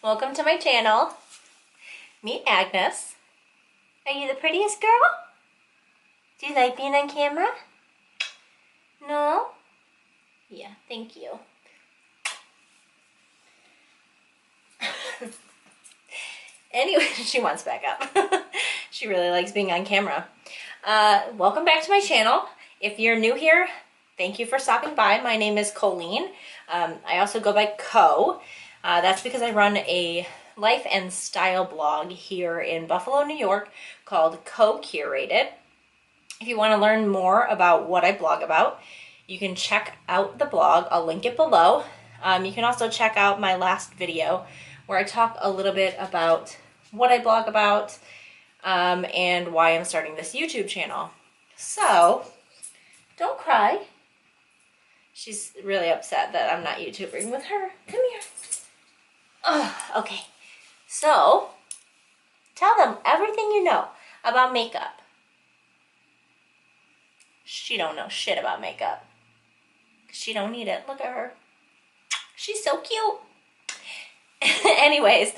Welcome to my channel. Meet Agnes. Are you the prettiest girl? Do you like being on camera? No? Yeah, thank you. Anyway, she wants back up. She really likes being on camera. Welcome back to my channel. If you're new here, thank you for stopping by. My name is Colleen. I also go by Co. That's because I run a life and style blog here in Buffalo, New York called Co-Curated. If you want to learn more about what I blog about, you can check out the blog. I'll link it below. You can also check out my last video where I talk a little bit about what I blog about and why I'm starting this YouTube channel. So, don't cry. She's really upset that I'm not YouTubing with her. Come here. Oh, okay. So, tell them everything you know about makeup. She don't know shit about makeup. She don't need it. Look at her. She's so cute. Anyways,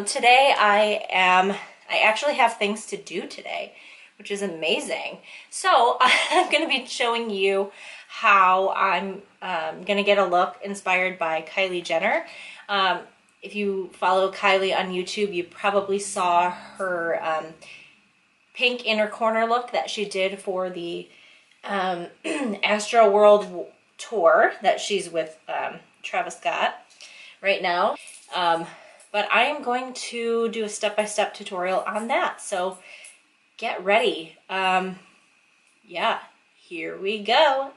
today I actually have things to do today, which is amazing. So I'm going to be showing you how I'm going to get a look inspired by Kylie Jenner. If you follow Kylie on YouTube, you probably saw her pink inner corner look that she did for the Astro World tour that she's with Travis Scott right now. But I am going to do a step-by-step tutorial on that. So get ready. Yeah, here we go.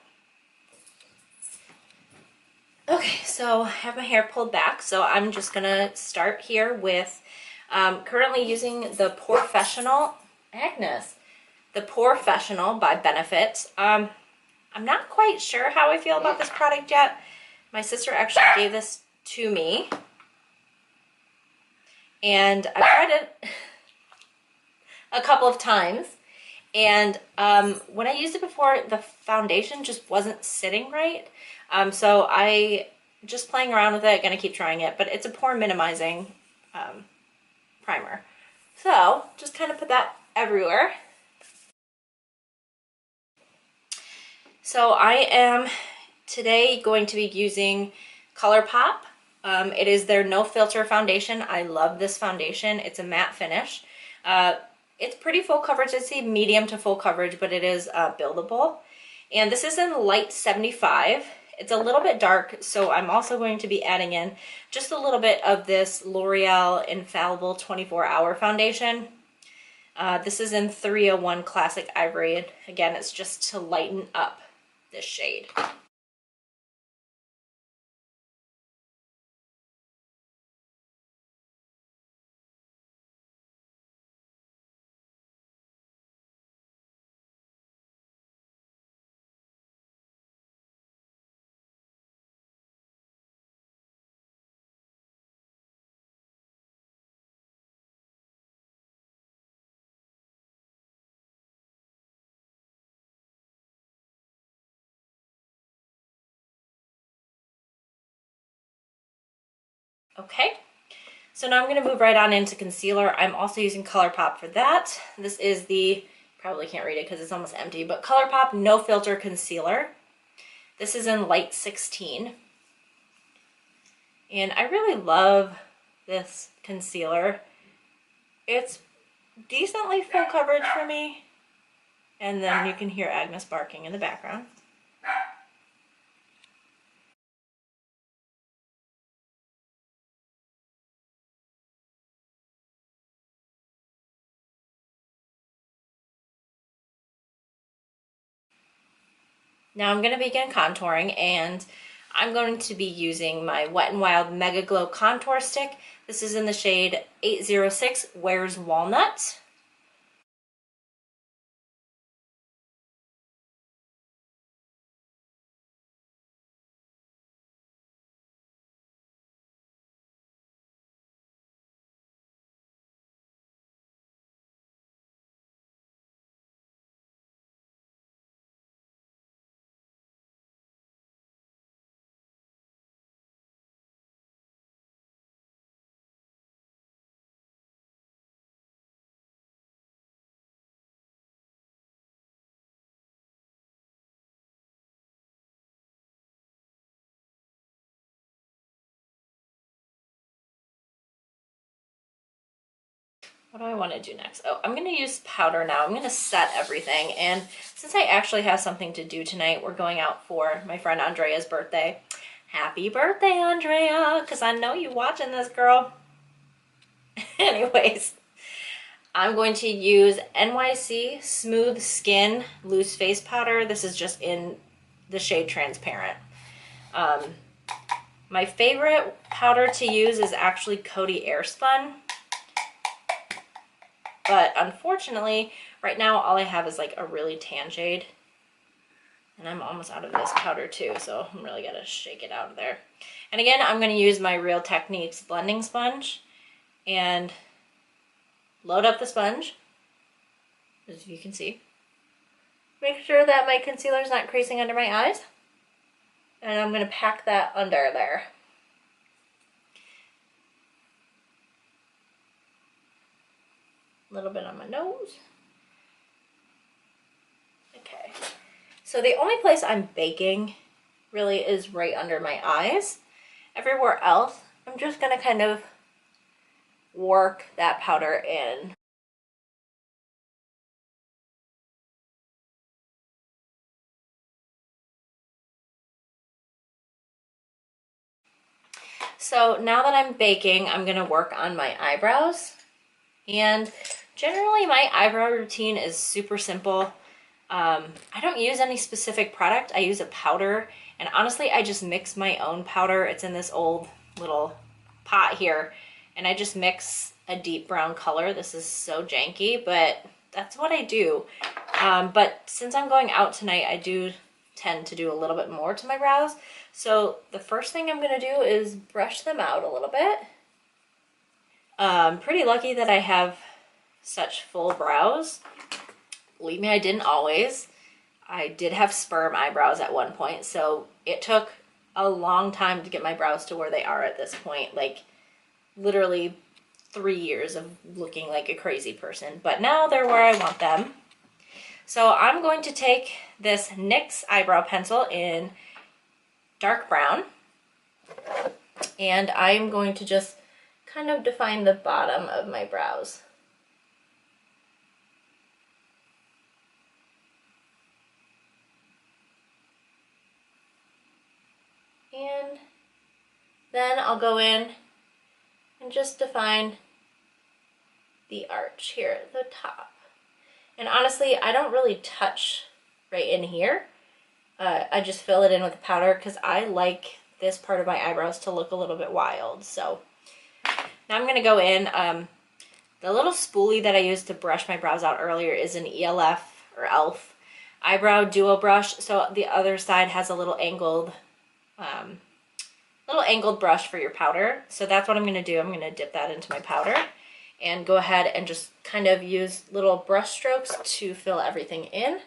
Okay, so I have my hair pulled back, so I'm just gonna start here with currently using the POREfessional, Agnes, the POREfessional by Benefit. I'm not quite sure how I feel about this product yet. My sister actually gave this to me, and I tried it a couple of times, and when I used it before, the foundation just wasn't sitting right. So I just playing around with it, gonna keep trying it, but it's a pore minimizing primer. So just kind of put that everywhere. So I am today going to be using Colourpop. It is their no filter foundation. I love this foundation. It's a matte finish. It's pretty full coverage. I'd say medium to full coverage, but it is buildable. And this is in light 75. It's a little bit dark, so I'm also going to be adding in just a little bit of this L'Oreal Infallible 24-Hour Foundation. This is in 301 Classic Ivory, and again, it's just to lighten up this shade. Okay, so now I'm going to move right on into concealer. I'm also using Colourpop for that. This is the, probably can't read it because it's almost empty, but Colourpop No Filter Concealer. This is in light 16. And I really love this concealer. It's decently full coverage for me. And then you can hear Agnes barking in the background. Now I'm going to begin contouring, and I'm going to be using my Wet n Wild Megaglo Contour Stick. This is in the shade 806 Where's Walnut. what do I want to do next? Oh, I'm going to use powder now. I'm going to set everything. And since I actually have something to do tonight, we're going out for my friend Andrea's birthday. Happy birthday, Andrea, because I know you watching this, girl. Anyways, I'm going to use NYC Smooth Skin Loose Face Powder. This is just in the shade Transparent. My favorite powder to use is actually Coty Airspun. But unfortunately, right now all I have is like a really tan shade. And I'm almost out of this powder too, so I'm really gonna shake it out of there. And again, I'm gonna use my Real Techniques blending sponge and load up the sponge, as you can see. Make sure that my concealer is not creasing under my eyes. And I'm gonna pack that under there. A little bit on my nose. Okay. So the only place I'm baking really is right under my eyes. Everywhere else, I'm just gonna kind of work that powder in. So now that I'm baking, I'm gonna work on my eyebrows. And generally my eyebrow routine is super simple. I don't use any specific product. I use a powder, and honestly, I just mix my own powder. It's in this old little pot here, and I just mix a deep brown color. This is so janky, but that's what I do. But since I'm going out tonight, I do tend to do a little bit more to my brows. So the first thing I'm gonna do is brush them out a little bit. I'm pretty lucky that I have such full brows. Believe me, I didn't always. I did have sperm eyebrows at one point, so it took a long time to get my brows to where they are at this point. Like, literally 3 years of looking like a crazy person. But now they're where I want them. So I'm going to take this NYX eyebrow pencil in dark brown, and I'm going to just kind of define the bottom of my brows. And then I'll go in and just define the arch here at the top. And honestly, I don't really touch right in here. I just fill it in with powder because I like this part of my eyebrows to look a little bit wild. So now I'm gonna go in. The little spoolie that I used to brush my brows out earlier is an ELF or ELF eyebrow duo brush. So the other side has a little angled brush for your powder. So that's what I'm gonna do. I'm gonna dip that into my powder and go ahead and just kind of use little brush strokes to fill everything in.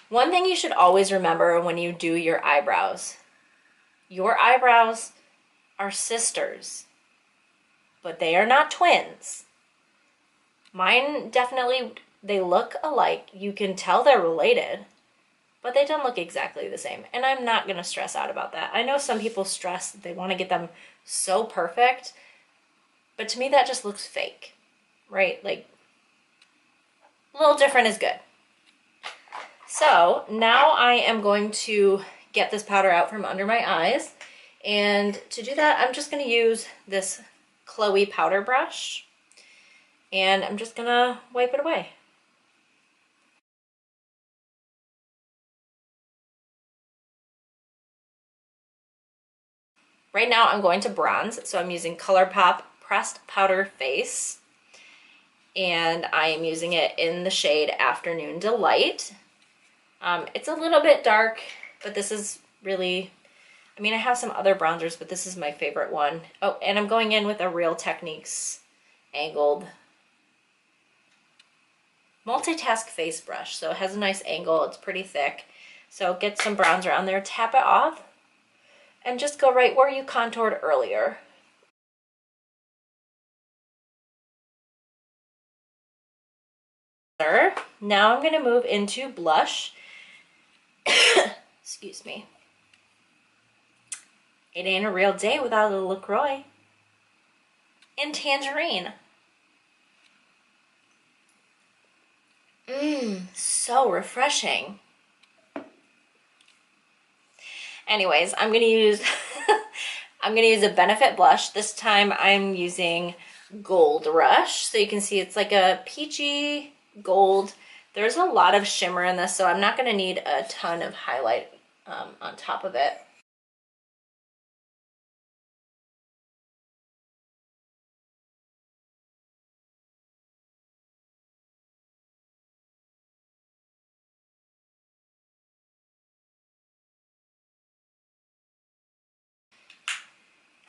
One thing you should always remember when you do your eyebrows are sisters, but they are not twins. Mine definitely, they look alike. You can tell they're related, but they don't look exactly the same. And I'm not gonna stress out about that. I know some people stress that they wanna get them so perfect, but to me that just looks fake, right? Like, a little different is good. So now I am going to get this powder out from under my eyes. And to do that, I'm just gonna use this Chloe powder brush, and I'm just gonna wipe it away. Right now I'm going to bronze, so I'm using Colourpop Pressed Powder Face, and I am using it in the shade Afternoon Delight. It's a little bit dark, but this is really, I mean, I have some other bronzers, but this is my favorite one. Oh, and I'm going in with a Real Techniques angled multitask face brush. So it has a nice angle, it's pretty thick. So get some bronzer on there, tap it off, and just go right where you contoured earlier. Now I'm going to move into blush. Excuse me. It ain't a real day without a LaCroix. And Tangerine. So refreshing. Anyways, I'm gonna use a Benefit blush. This time I'm using GoldRush. So you can see it's like a peachy gold. There's a lot of shimmer in this, so I'm not gonna need a ton of highlight on top of it.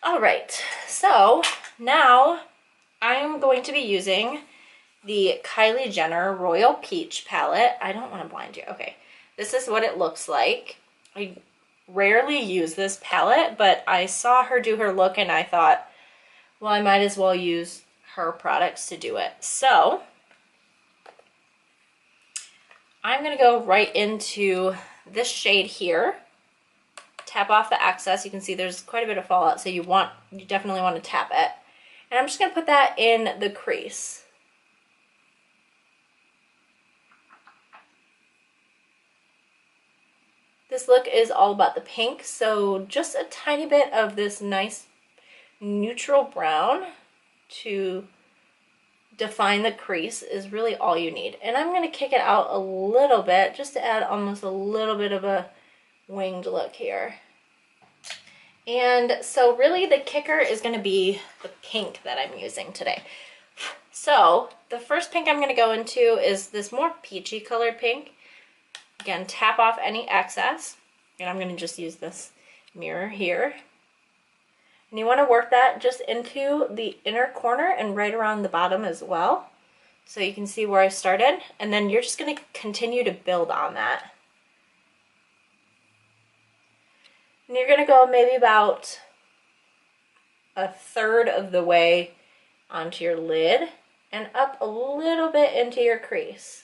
All right, so now I'm going to be using the Kylie Jenner Royal Peach palette. I don't want to blind you. Okay, this is what it looks like. I rarely use this palette, but I saw her do her look and I thought, well, I might as well use her products to do it. So I'm going to go right into this shade here. Tap off the excess. You can see there's quite a bit of fallout, so you definitely want to tap it. And I'm just going to put that in the crease. This look is all about the pink, so just a tiny bit of this nice neutral brown to define the crease is really all you need. And I'm going to kick it out a little bit just to add almost a little bit of a winged look here. And so really the kicker is going to be the pink that I'm using today. So the first pink I'm going to go into is this more peachy colored pink. Again, tap off any excess. And I'm going to just use this mirror here. And you want to work that just into the inner corner and right around the bottom as well. So you can see where I started. And then you're just going to continue to build on that. And you're going to go maybe about a third of the way onto your lid and up a little bit into your crease.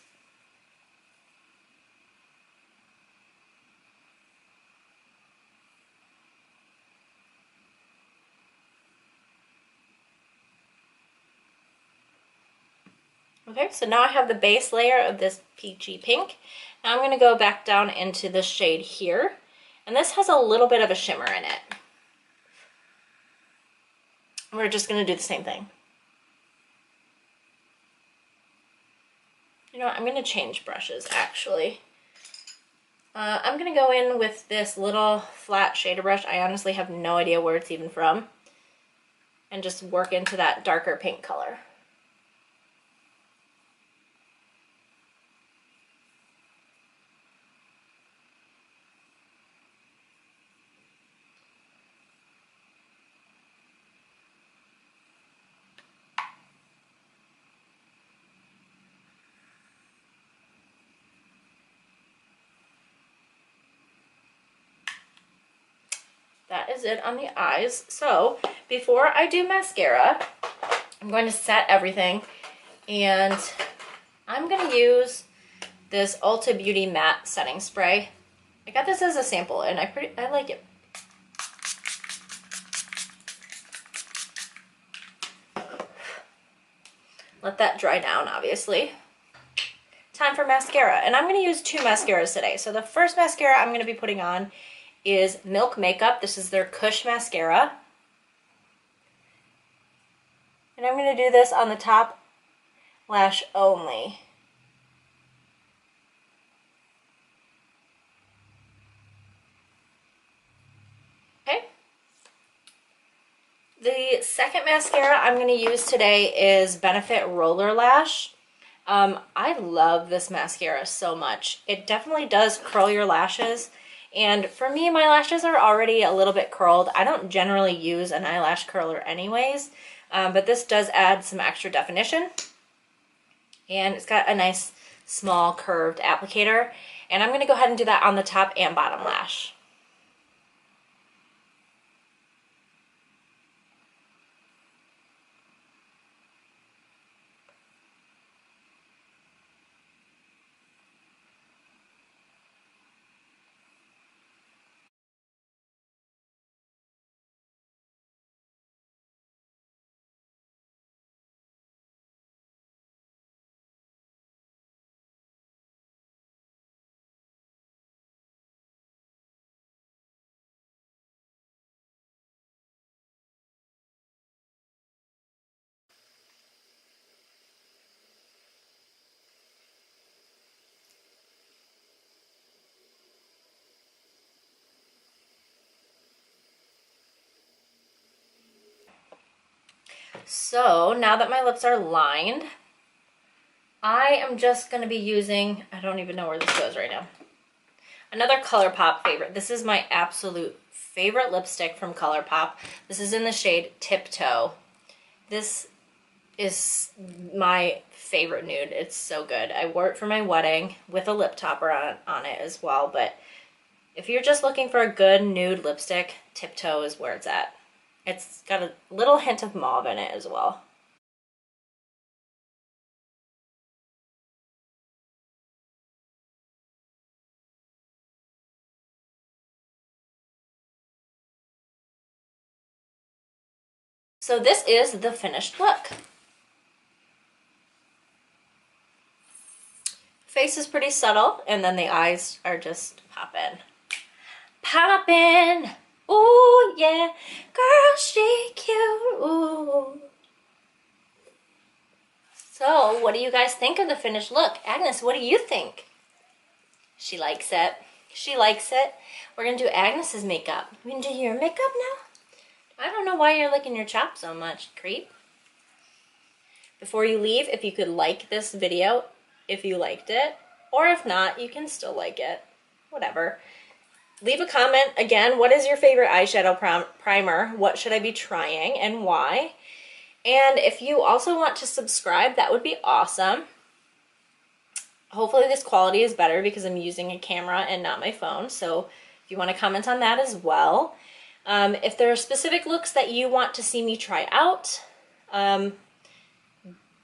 Okay, so now I have the base layer of this peachy pink. Now I'm going to go back down into this shade here. And this has a little bit of a shimmer in it. We're just going to do the same thing. You know what, I'm going to change brushes actually. I'm going to go in with this little flat shader brush. I honestly have no idea where it's even from. And just work into that darker pink color. That is it on the eyes. So before I do mascara, I'm going to set everything, and I'm going to use this Ulta Beauty Matte Setting Spray. I got this as a sample and I like it. Let that dry down, obviously. Time for mascara, and I'm going to use two mascaras today. So the first mascara I'm going to be putting on is Milk Makeup. This is their Kush mascara. And I'm going to do this on the top lash only. Okay. The second mascara I'm going to use today is Benefit Roller Lash. I love this mascara so much. It definitely does curl your lashes. And for me, my lashes are already a little bit curled. I don't generally use an eyelash curler anyways, but this does add some extra definition. And it's got a nice small curved applicator. And I'm going to go ahead and do that on the top and bottom lash. So now that my lips are lined, I am just going to be using, I don't even know where this goes right now, another Colourpop favorite. This is my absolute favorite lipstick from Colourpop. This is in the shade Tiptoe. This is my favorite nude. It's so good. I wore it for my wedding with a lip topper on it as well, but if you're just looking for a good nude lipstick, Tiptoe is where it's at. It's got a little hint of mauve in it as well. So this is the finished look. Face is pretty subtle, and then the eyes are just poppin'. Poppin'! Ooh, yeah. Girl, she cute. Ooh. So, what do you guys think of the finished look? Agnes, what do you think? She likes it. She likes it. We're going to do Agnes's makeup. We can do your makeup now? I don't know why you're licking your chops so much, creep. Before you leave, if you could like this video, if you liked it, or if not, you can still like it. Whatever. Leave a comment. Again, what is your favorite eyeshadow primer? What should I be trying and why? And if you also want to subscribe, that would be awesome. Hopefully this quality is better because I'm using a camera and not my phone. So if you want to comment on that as well. If there are specific looks that you want to see me try out,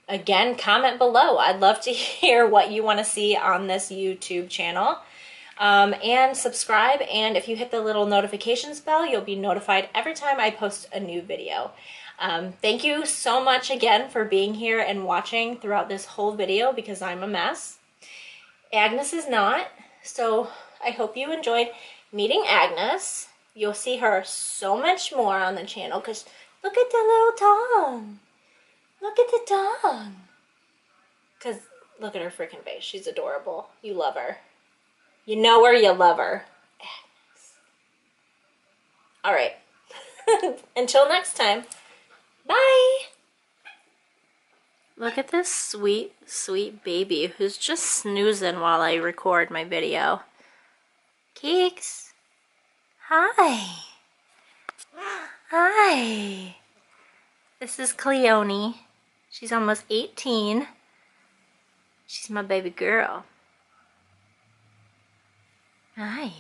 again, comment below. I'd love to hear what you want to see on this YouTube channel. And subscribe, and if you hit the little notifications bell, you'll be notified every time I post a new video. Thank you so much again for being here and watching throughout this whole video because I'm a mess. Agnes is not, so I hope you enjoyed meeting Agnes. You'll see her so much more on the channel because look at the little tongue. Look at the tongue. Because look at her freaking face. She's adorable. You love her. You know her, you love her. Agnes. All right. Until next time. Bye. Look at this sweet, sweet baby who's just snoozing while I record my video. Keeks. Hi. Hi. This is Cleone. She's almost 18. She's my baby girl. Hi.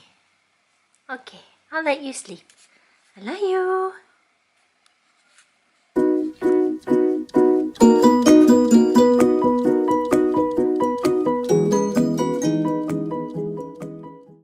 Okay, I'll let you sleep. I love you.